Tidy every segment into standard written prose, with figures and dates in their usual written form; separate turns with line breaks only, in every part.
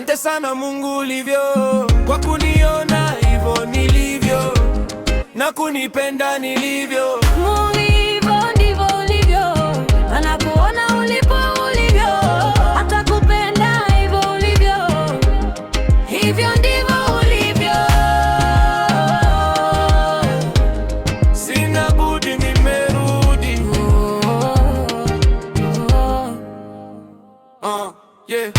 Asante sana Mungu ulivyo, kwa kuniona hivyo nilivyo na kunipenda nilivyo.
Mungu hivyo ndivyo ulivyo, anakuona ulipo ulivyo, atakupenda hivyo ulivyo, hivyo ndivyo ulivyo.
Sina budi nimerudi. Yeah.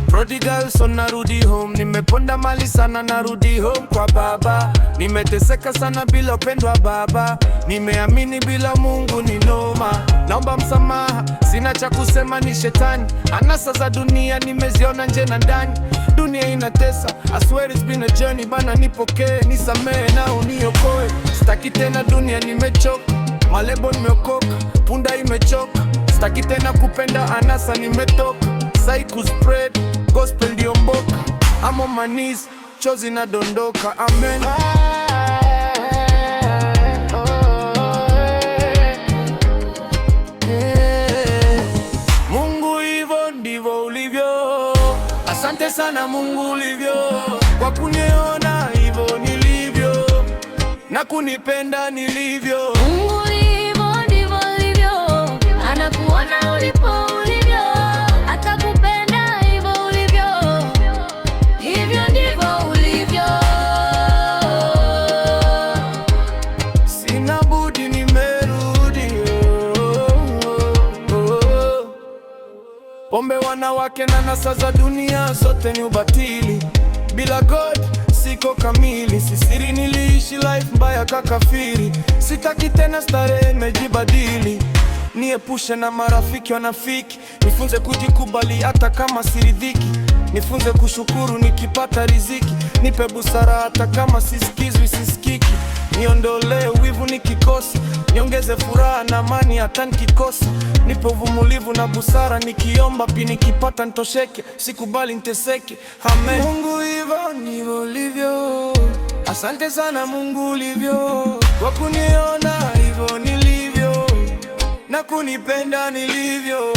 Prodigal son narudi home, nimeponda mali sana narudi home kwa baba. Nimeteseka sana bila upendo wa baba, nimeamini bila Mungu ni noma. Naomba msamaha, sina cha kusema, ni shetani. Anasa za dunia nimeziona nje na ndani, dunia inatesa. I swear it's been a journey, bana nipokee, nisamehe na uniokoe. Sitaki tena dunia, nimechoka. Malebo nimeokoka, punda imechoka. Sitaki tena kupenda anasa, nimetoka. Psycho spread, gospel ndio mboka. I'm on my knees, chozi na dondoka. Amen. Mungu hivyo ndivyo ulivyo. Asante sana Mungu ulivyo, kwa kuniona hivyo nilivyo na kunipenda nilivyo.
Mungu hivyo ndivyo ulivyo, anakuona ulipo ulivyo, atakupenda hivyo ulivyo, hivyo ndivyo ulivyo.
Sina budi nimerudi. Pombe, wanawake na nasa za dunia, zote ni ubatili. Bila God siko kamili, sisiri niliishi life mbaya kakafiri. Sitaki tena starehe, nimejibadili. Niepushe na marafiki wanafiki, nifunze kujikubali hata kama siridhiki. Nifunze kushukuru nikipata riziki, nipe busara hata kama sisikizwi sisikiki. Niondolee wivu nikikosa, niongeze furaha na amani hata nikikosa. Nipe uvumulivu na busara nikiomba, pia nikipata nitosheke, sikubali niteseke. Amen. Mungu hivyo ndivyo ulivyo. Asante sana Mungu ulivyo, kwa kuniona hivyo nilivyo na kunipenda nilivyo.